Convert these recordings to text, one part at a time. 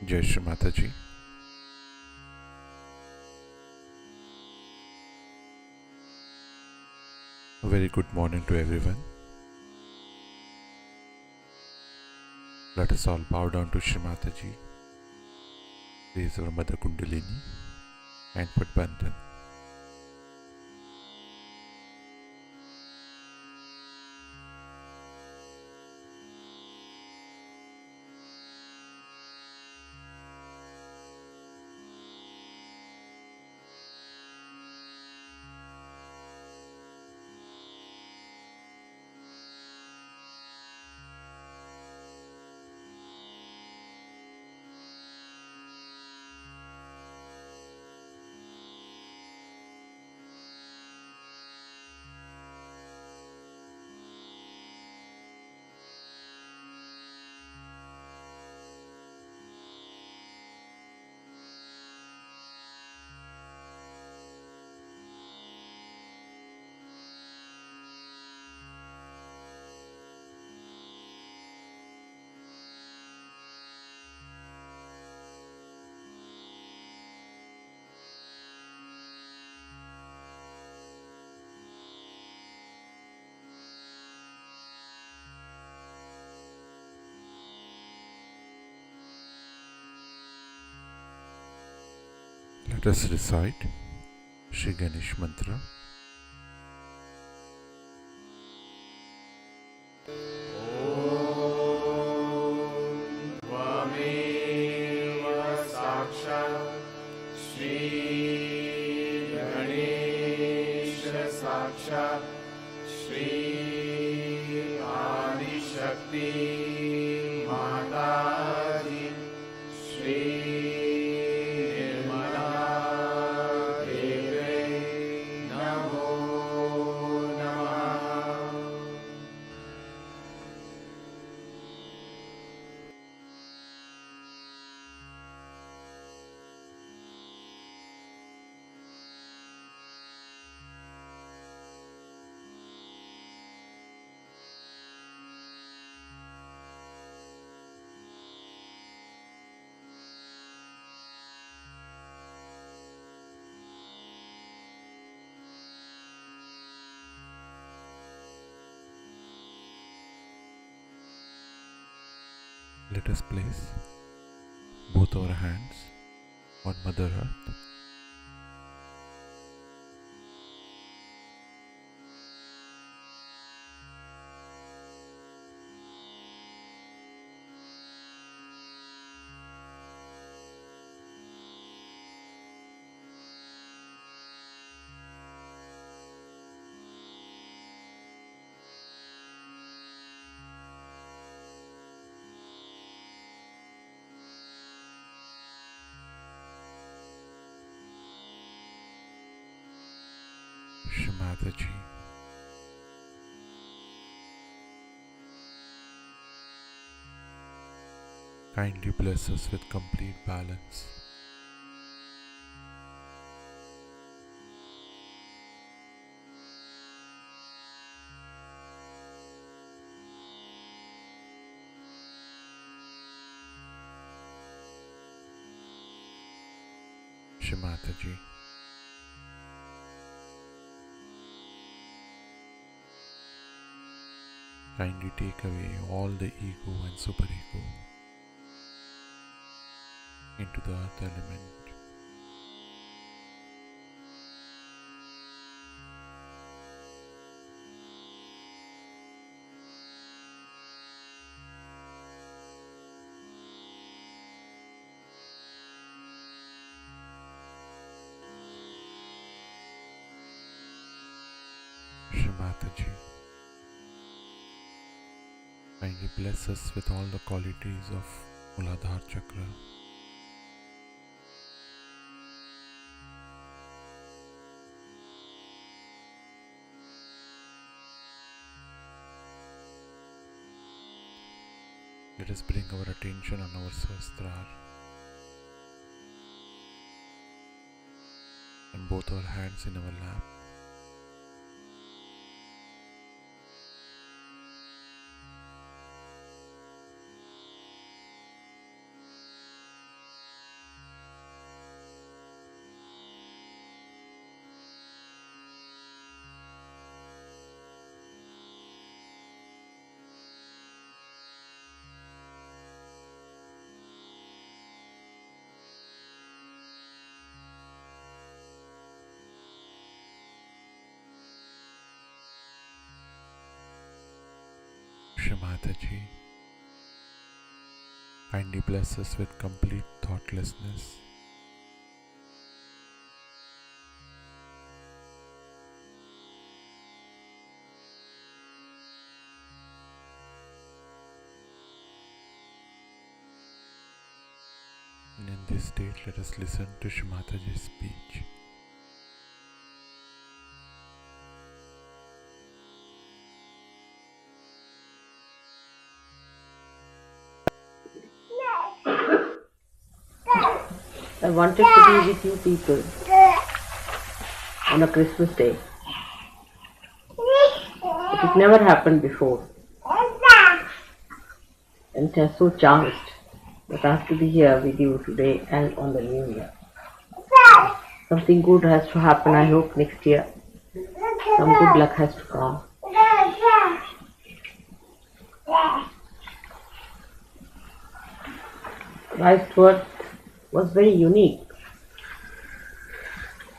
Jai Shri Mataji. A very good morning to everyone. Let us all bow down to Shri Mataji, raise our Mother Kundalini and put Bandhan. Let us recite Shri Ganesh Mantra. साक्षात् श्री आदिशक्ति माताजी श्री निर्मला देवी नमो नमः। Let us place both our hands on Mother Earth. Shri Mataji, kindly bless us with complete balance. Shri Mataji, kindly take away all the ego and superego into the earth element. Shri Mataji, kindly bless us with all the qualities of Muladhara Chakra. Let us bring our attention on our Sahasrara and both our hands in our lap. Mataji. Kindly bless us with complete thoughtlessness. And in this state, let us listen to Shri Mataji's speech. I wanted to be with you people on a Christmas day. It never happened before. And it is so chanced that I have to be here with you today and on the new year. Something good has to happen, I hope, next year. Some good luck has to come. Life's work was very unique.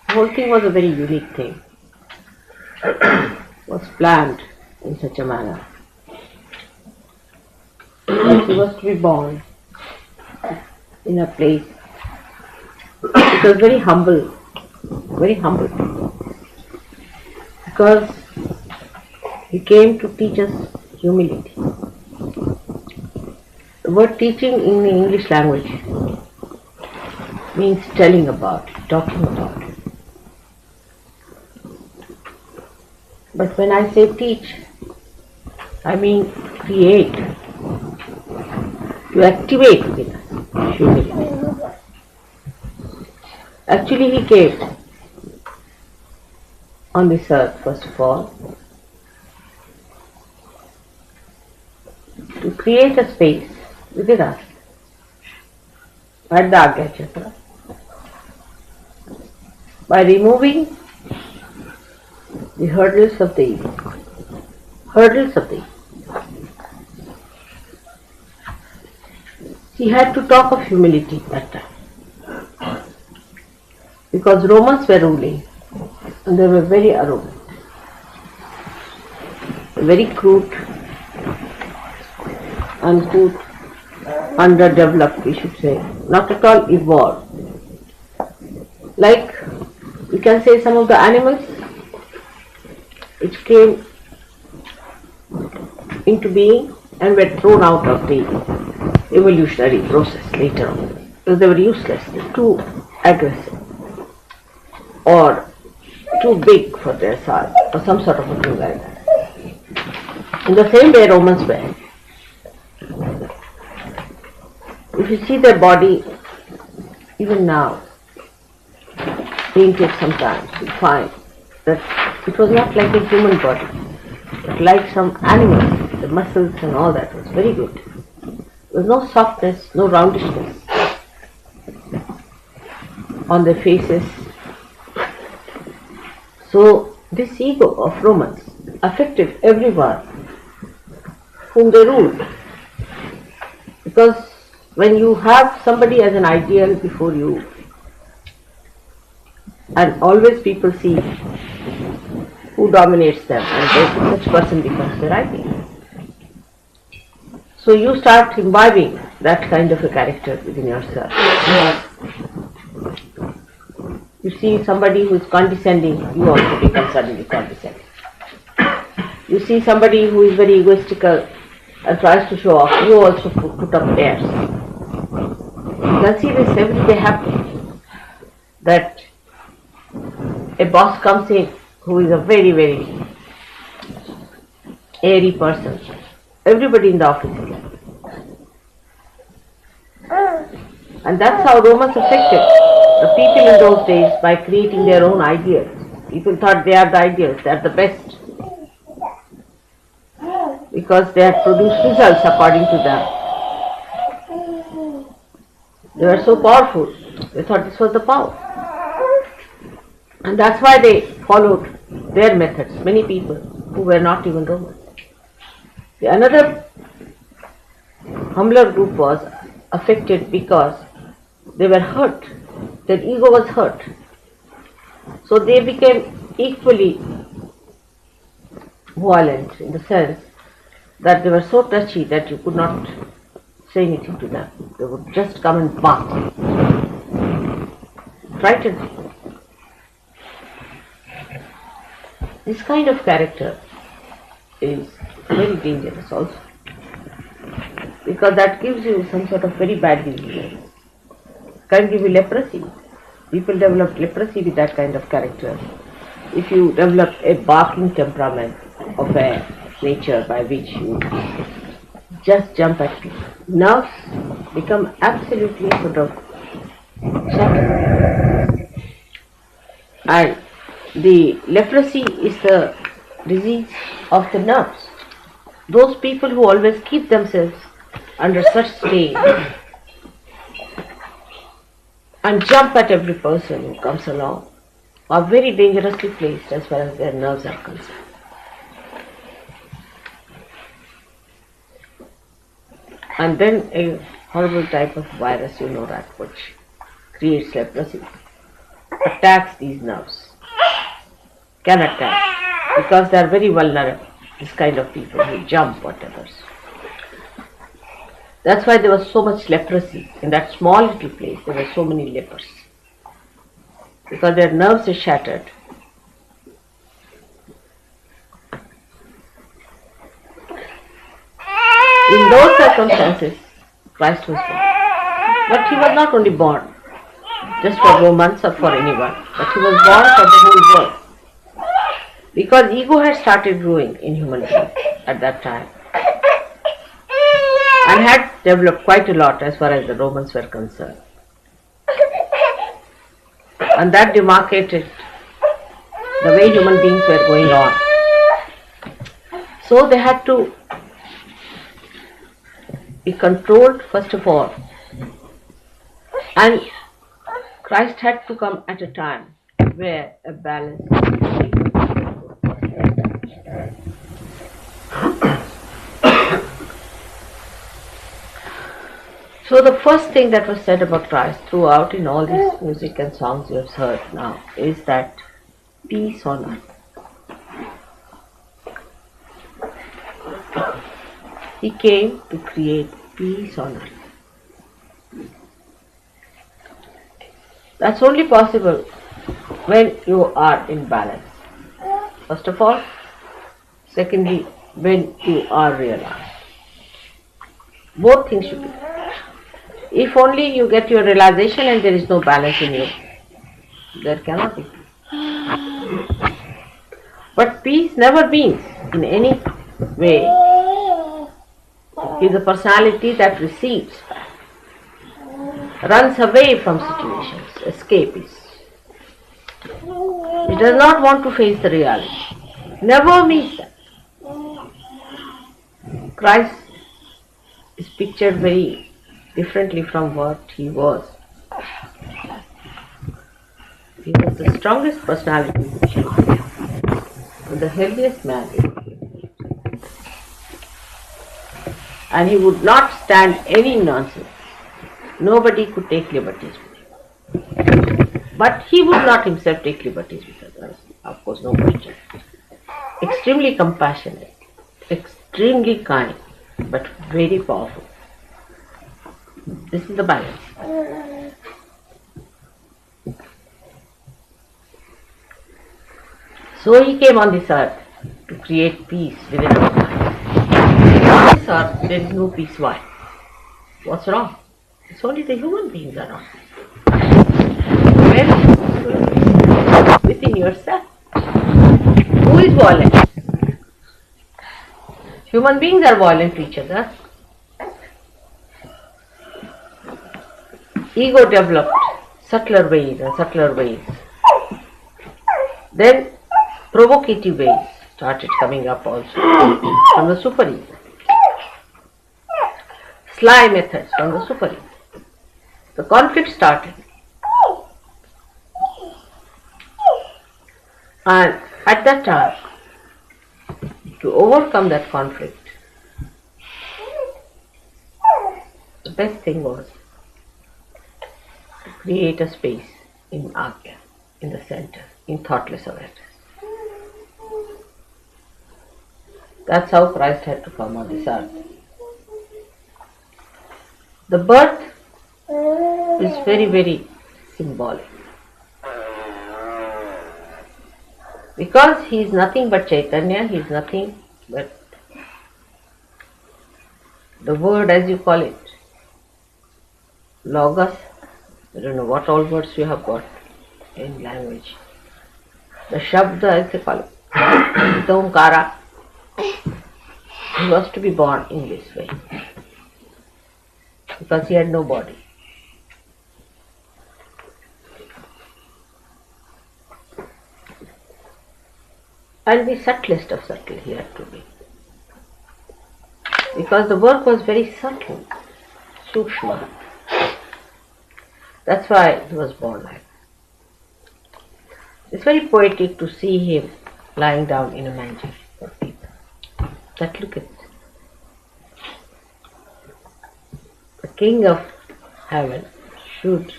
The whole thing was a very unique thing. Was planned in such a manner that he was to be born in a place. It was very humble, because he came to teach us humility. The word teaching in the English language means telling about, talking about. But when I say teach, I mean create, to activate within us humility. Actually, he came on this earth, first of all, to create a space within us at the Agya Chakra by removing the hurdles of the ego. He had to talk of humility that time, because Romans were ruling and they were very arrogant, very crude, uncouth, underdeveloped, we should say, not at all evolved. Like you can say some of the animals which came into being and were thrown out of the evolutionary process later on because they were useless, too aggressive or too big for their size or some sort of a thing like that. In the same way Romans were. If you see their body even now, painted sometimes, you find that it was not like a human body, but like some animal. The muscles and all that was very good. There was no softness, no roundishness on their faces. So this ego of Romans affected everyone whom they ruled. Because when you have somebody as an ideal before you, and always people see who dominates them, and such person becomes their ideal. So you start imbibing that kind of a character within yourself. You see somebody who is condescending, you also become suddenly condescending. You see somebody who is very egoistical and tries to show off, you also put up airs. You can see this every day happening, that a boss comes in who is a very, very airy person. Everybody in the office is like that. And that's how Romans affected the people in those days by creating their own ideals. People thought they are the ideals, they are the best, because they had produced results according to them. They were so powerful, they thought this was the power. And that's why they followed their methods, many people who were not even Romans. The another humbler group was affected because they were hurt, their ego was hurt. So they became equally violent in the sense that they were so touchy that you could not say anything to them. They would just come and bark. Frightened. This kind of character is very dangerous also, because that gives you some sort of very bad behavior. Can give you leprosy. People develop leprosy with that kind of character. If you develop a barking temperament of a nature by which you just jump at people, nerves become absolutely sort of shattered. And the leprosy is the disease of the nerves. Those people who always keep themselves under such strain and jump at every person who comes along are very dangerously placed as far as their nerves are concerned. And then a horrible type of virus, you know that, which creates leprosy, attacks these nerves, can attack, because they are very vulnerable, this kind of people who jump whatever. That's why there was so much leprosy. In that small little place, there were so many lepers, because their nerves are shattered. In those circumstances, Christ was born. But he was not only born just for Romans or for anyone, but he was born for the whole world. Because ego had started growing in human beings at that time, and had developed quite a lot as far as the Romans were concerned. And that demarcated the way human beings were going on. So they had to be controlled first of all, and Christ had to come at a time where a balance. So the first thing that was said about Christ throughout in all this music and songs you have heard now is that peace on earth. He came to create peace on earth. That's only possible when you are in balance. First of all. Secondly, when you are realized. Both things should be. If only you get your realization and there is no balance in you, there cannot be peace. But peace never means in any way is a personality that recedes, runs away from situations, escapes. It does not want to face the reality. Never means that. Christ is pictured very differently from what he was. He was the strongest personality, the healthiest man, and he would not stand any nonsense. Nobody could take liberties with him. But he would not himself take liberties with others, of course, no question. Extremely compassionate, extremely kind, but very powerful. This is the balance. So he came on this earth to create peace within our minds. On this earth there is no peace. Why? What's wrong? It's only the human beings are wrong. Well, within yourself. Who is violent? Human beings are violent to each other. Ego developed subtler ways and subtler ways. Then provocative ways started coming up also from the super ego. Sly methods from the super ego. The conflict started. And at that time, to overcome that conflict, the best thing was to create a space in Agya, in the center, in thoughtless awareness. That's how Christ had to come on this earth. The birth is very, very symbolic. Because he is nothing but Chaitanya, he is nothing but the word, as you call it, Logos. I don't know what all words you have got in language. The Shabda, as they call it, the Omkara. He was to be born in this way because he had no body. And the subtlest of subtle he had to be. Because the work was very subtle, Sukshma. That's why he was born like that. It's very poetic to see him lying down in a manger for people. But look at it. The King of Heaven should.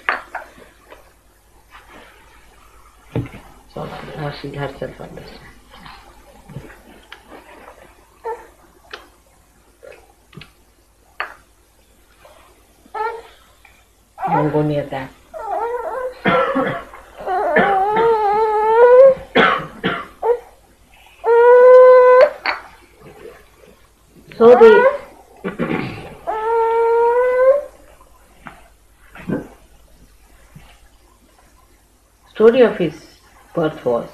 So now she herself understands. Don't go near that. So the story of his birth was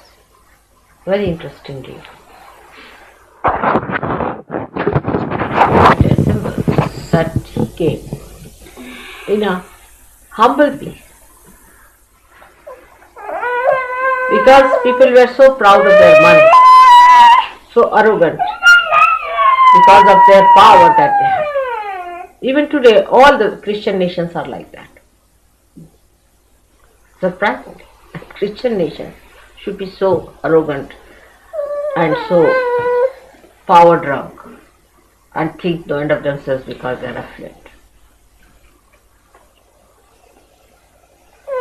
very interestingly it assembles that he came in a humble place because people were so proud of their money, so arrogant because of their power that they have. Even today, all the Christian nations are like that. Surprisingly, Christian nations should be so arrogant and so power drunk and think no end of themselves because they are affluent.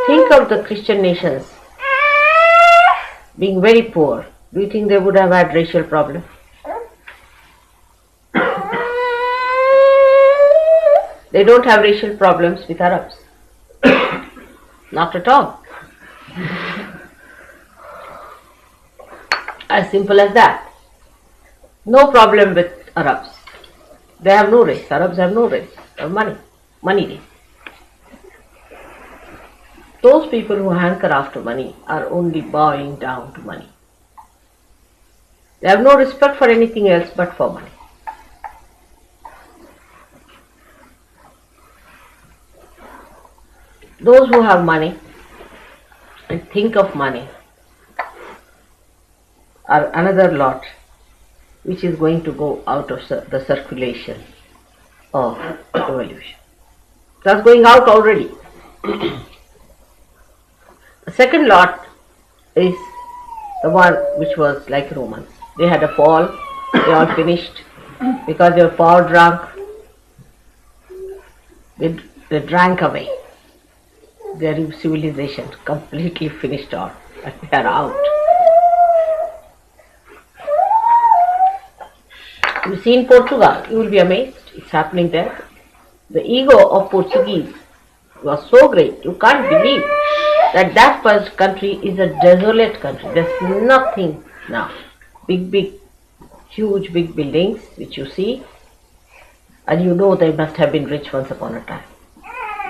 Think of the Christian nations being very poor. Do you think they would have had racial problems? They don't have racial problems with Arabs. Not at all. As simple as that. No problem with Arabs. They have no race. Arabs have no race. They have money. Money race. Those people who hanker after money are only bowing down to money. They have no respect for anything else but for money. Those who have money and think of money are another lot which is going to go out of the circulation of evolution. That's going out already. The second lot is the one which was like Romans. They had a fall, they all finished because they were power drunk. They drank away. Their civilization completely finished off and they are out. You see in Portugal, you will be amazed, it's happening there. The ego of Portuguese was so great, you can't believe that first country is a desolate country. There's nothing now. Huge big buildings which you see, and you know they must have been rich once upon a time.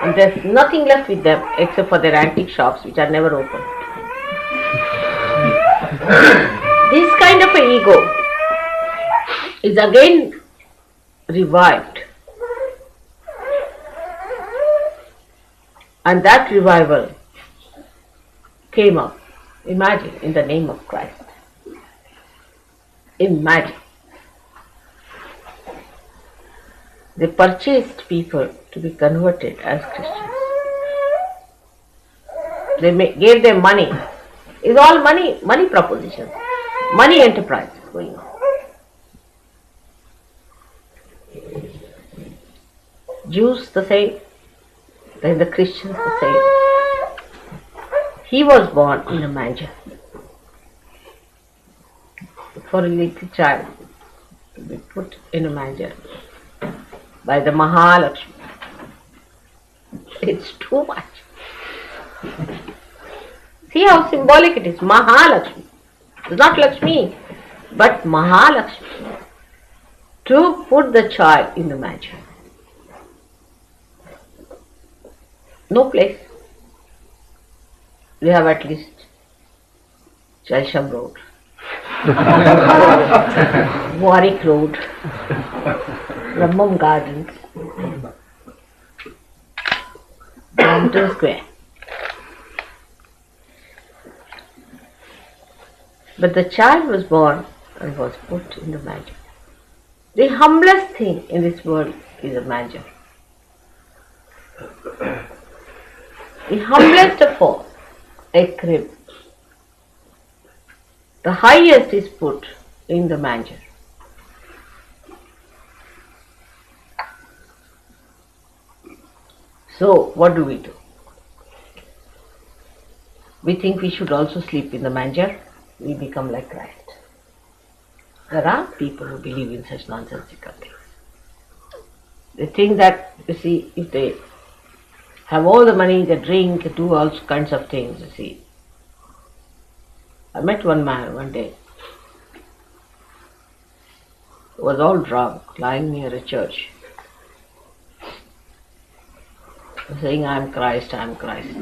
And there's nothing left with them except for their antique shops which are never open. This kind of an ego is again revived. And that revival came up, imagine, in the name of Christ. Imagine. They purchased people to be converted as Christians. They gave them money. It's all money propositions, money enterprise going on. Jews the same, then the Christians the same. He was born in a manger for a little child. put in a manger by the Mahalakshmi. It's too much. See how symbolic it is. Mahalakshmi. It's not Lakshmi, but Mahalakshmi. To put the child in the manger. No place. We have at least Chelsham Road, Warwick Road, Brahmam Gardens, Brompton Square. But the child was born and was put in the manger. The humblest thing in this world is a manger. The humblest of all, a crib. The highest is put in the manger. So, what do? We think we should also sleep in the manger. We become like Christ. There are people who believe in such nonsensical things. They think that, you see, if they have all the money, they drink, they do all kinds of things, you see. I met one man one day who was all drunk, lying near a church, saying, I am Christ, I am Christ.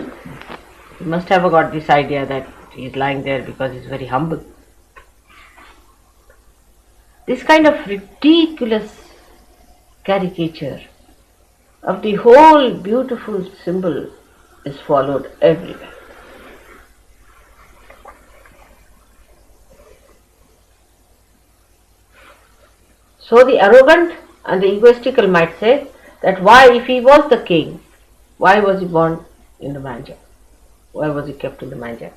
He must have got this idea that he is lying there because he is very humble. This kind of ridiculous caricature of the whole beautiful symbol is followed everywhere. So the arrogant and the egoistical might say that why, if he was the king, why was he born in the manger? Why was he kept in the manger?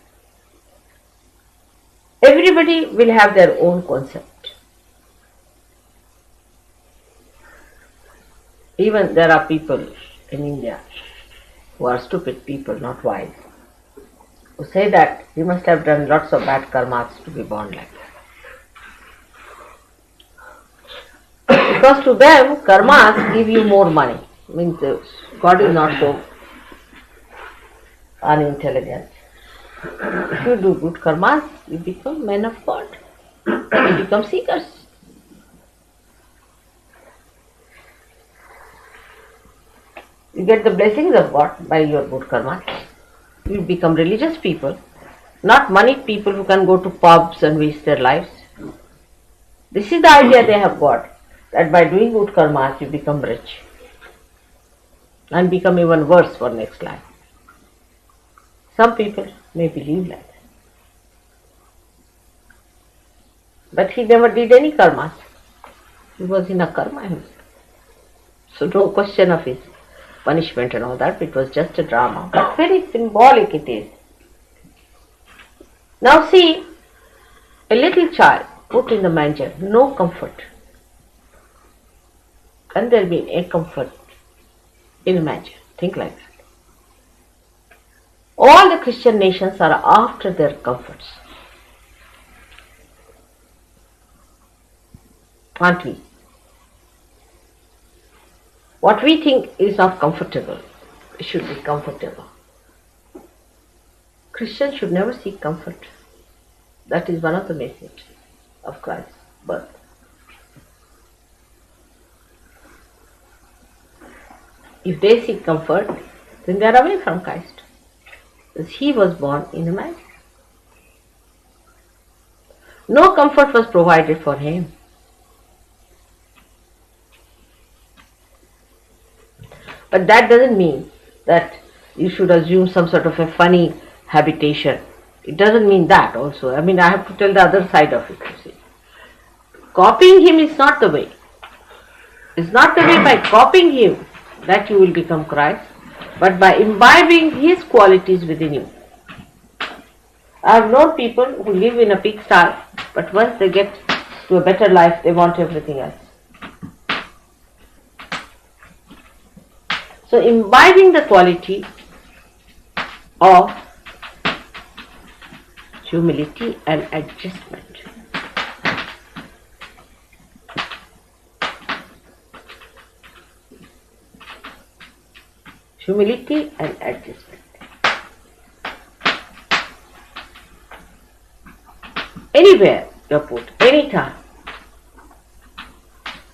Everybody will have their own concept. Even there are people in India who are stupid people, not wise, who say that he must have done lots of bad karmas to be born like that. Because to them, karmas give you more money. Means God is not so unintelligent. If you do good karmas, you become men of God. You become seekers. You get the blessings of God by your good karma. You become religious people, not money people who can go to pubs and waste their lives. This is the idea they have got, that by doing good karmas you become rich and become even worse for next life. Some people may believe like that. But he never did any karmas. He was in a karma himself. So no question of his punishment and all that, it was just a drama, but very symbolic it is. Now see, a little child put in the manger, no comfort. Can there be a comfort in a manger? Think like that. All the Christian nations are after their comforts. Aren't we? What we think is not comfortable, it should be comfortable. Christians should never seek comfort. That is one of the messages of Christ's birth. If they seek comfort, then they are away from Christ. Because he was born in a manger. No comfort was provided for him. But that doesn't mean that you should assume some sort of a funny habitation. It doesn't mean that also. I mean, I have to tell the other side of it, you see. Copying him is not the way. It's not the way by copying him that you will become Christ, but by imbibing his qualities within you. I have known people who live in a pigsty, but once they get to a better life, they want everything else. So imbibing the quality of humility and adjustment. Humility and adjustment. Anywhere you're put, anytime.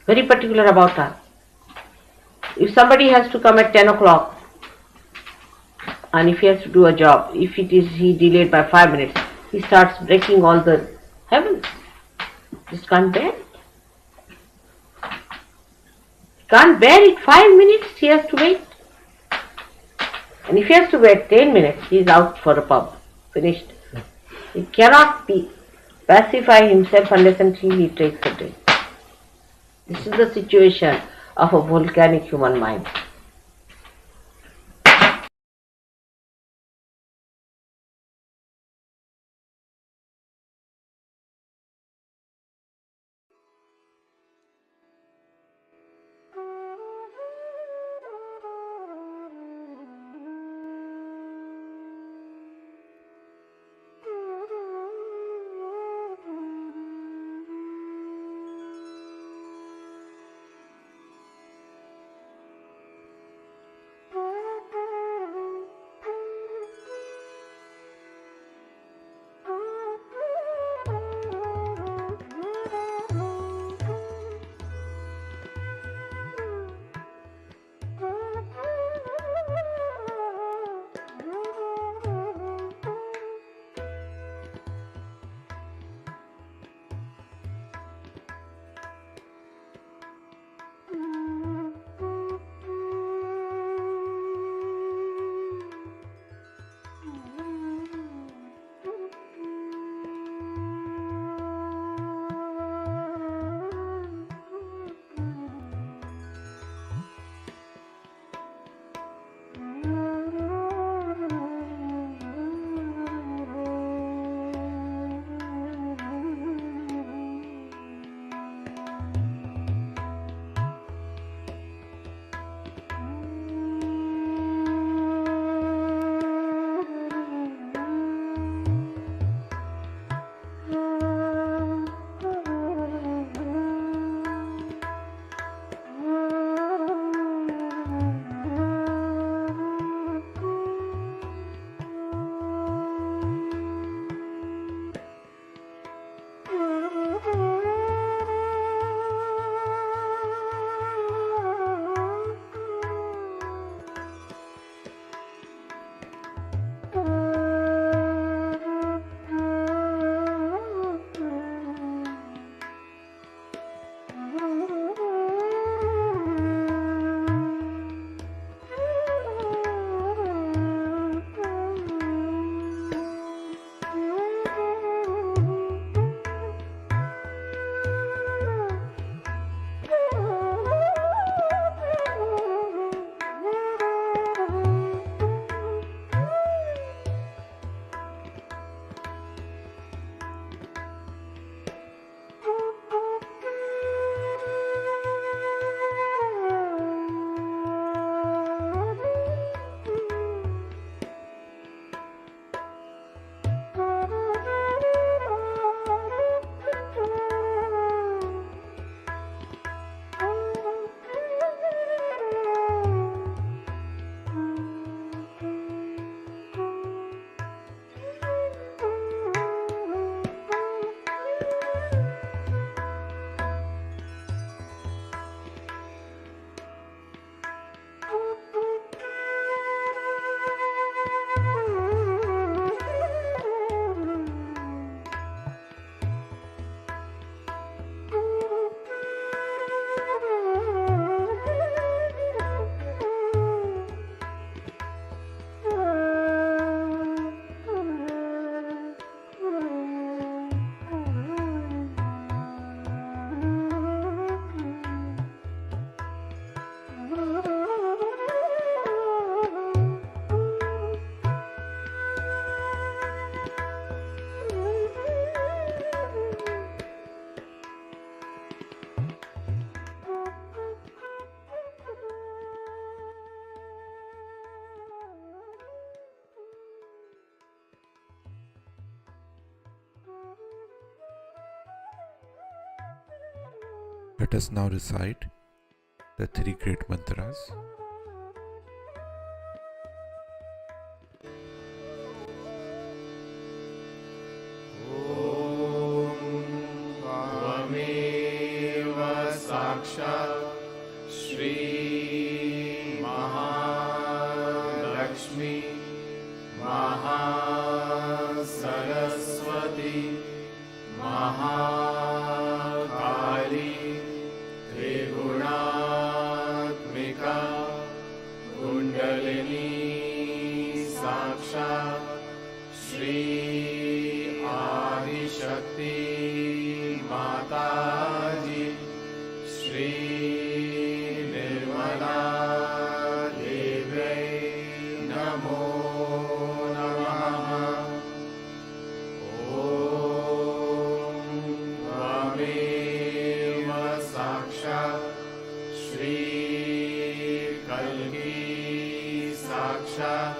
Very particular about time. If somebody has to come at 10 o'clock and if he has to do a job, if it is he delayed by 5 minutes, he starts breaking all the heavens. Just can't bear it. Can't bear it. 5 minutes he has to wait. And if he has to wait 10 minutes, he is out for a pub. Finished. He cannot pacify himself unless until he takes a drink. This is the situation of a volcanic human mind. Let us now recite the three great mantras. Shri Mahalakshmi Mahasaraswati Mahakali Triguణात्मिका Kundalini Sakshat Shri Adishakti Mataji Shri Nirmala Devi Namo Namaha Om Tvameva Sakshat Shri Kalki Sakshat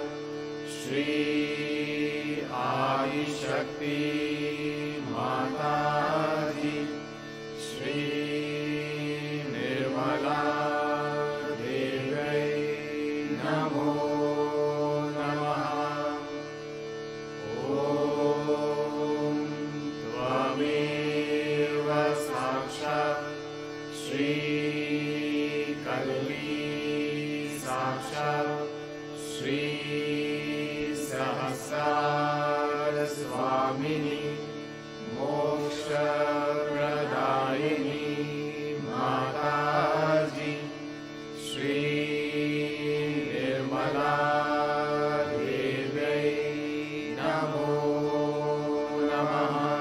Shri Adi Shakti Mataji Shri Nirmala Devi Namo Namaha Om Tvameva Sakshat Shri Kalki Sakshat Shri Sahasrara Swamini Moksha Pradayini Mataji Shri Nirmala Devi Namo Namaha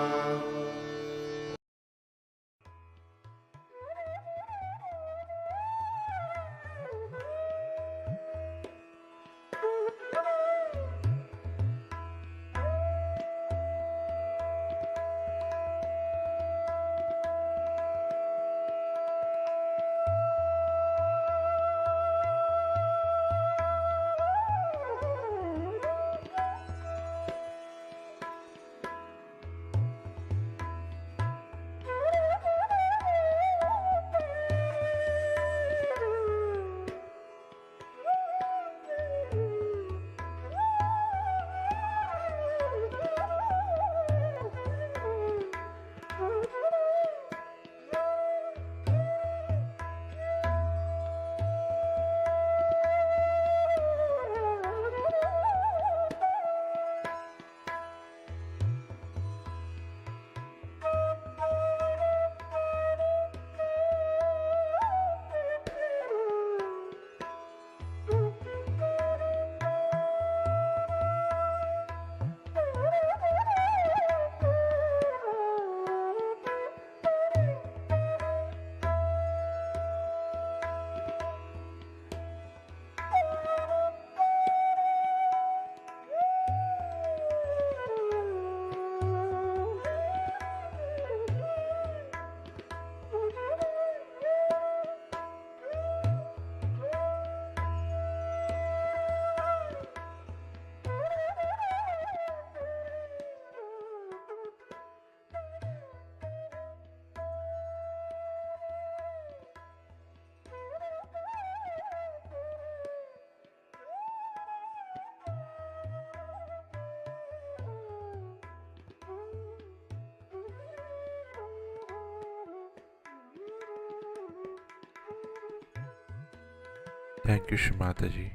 Thank you, Shri Mataji,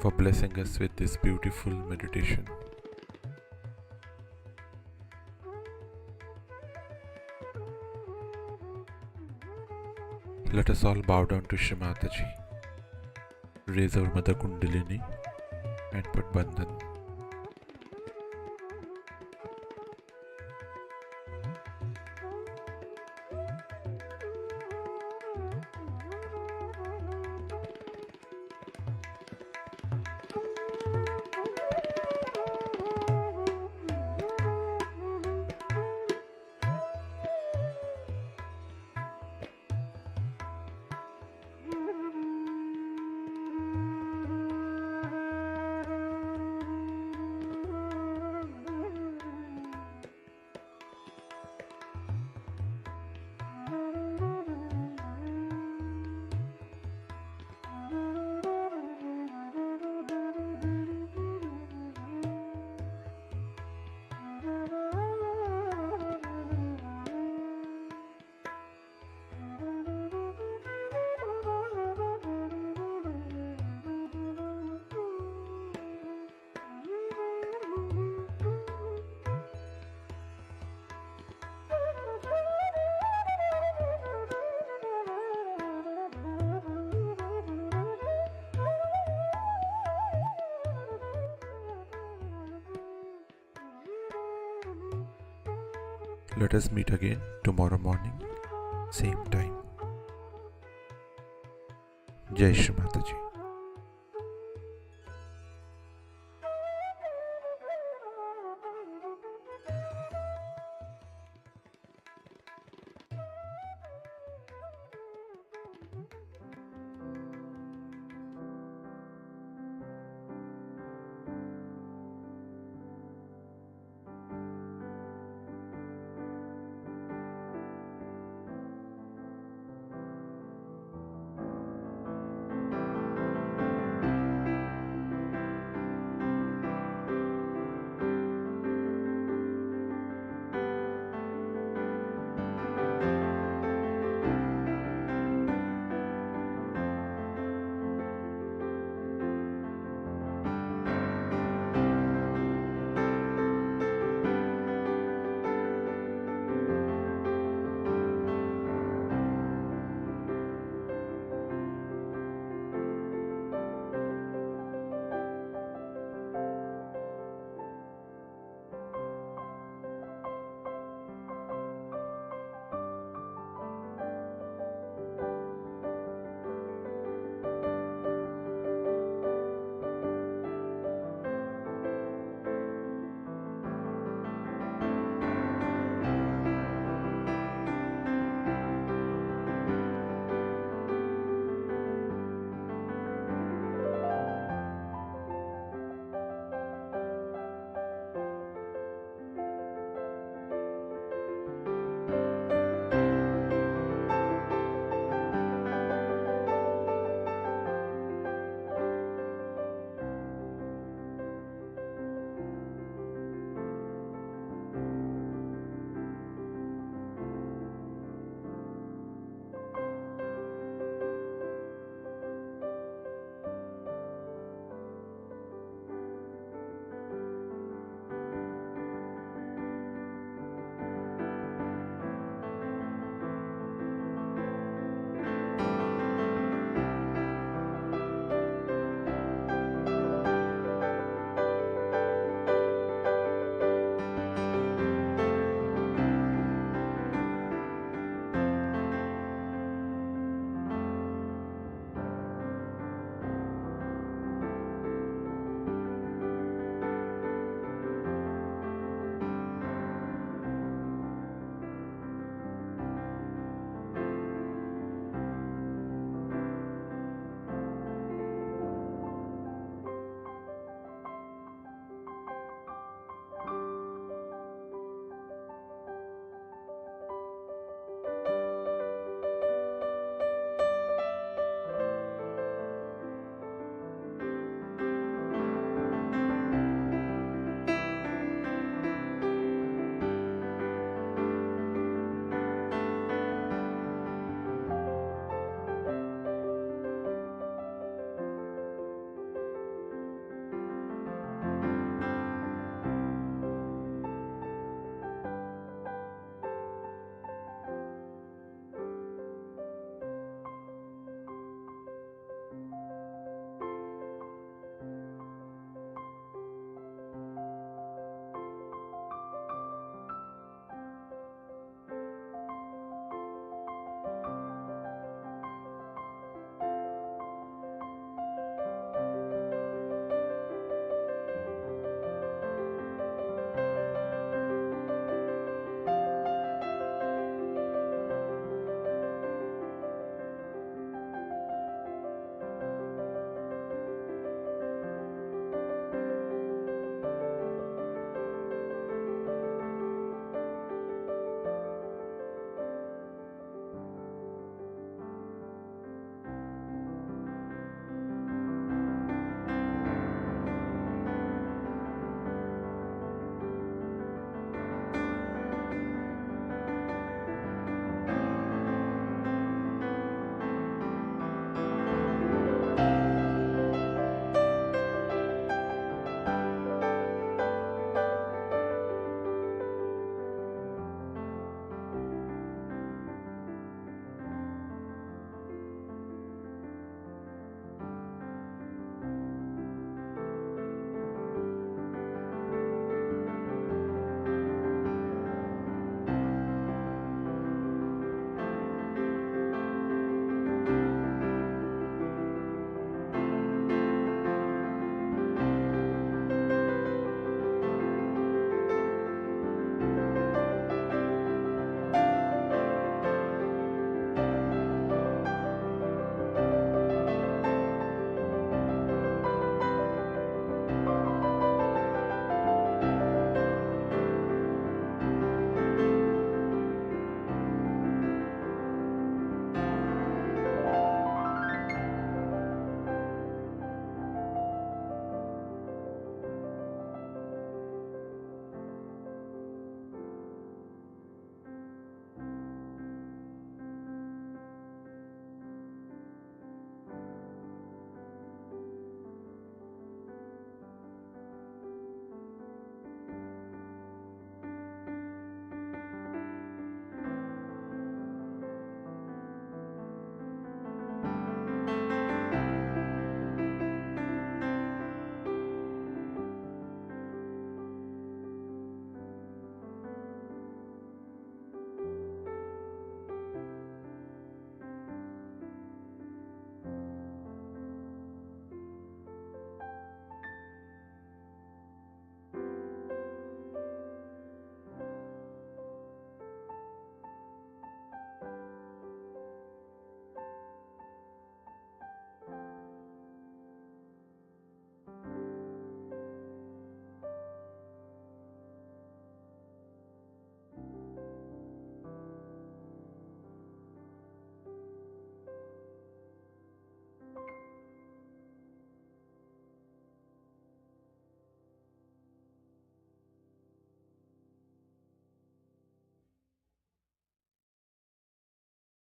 for blessing us with this beautiful meditation. Let us all bow down to Shri Mataji, raise our Mother Kundalini and put Bandhan. Let us meet again tomorrow morning, same time. Jai Shri Mataji.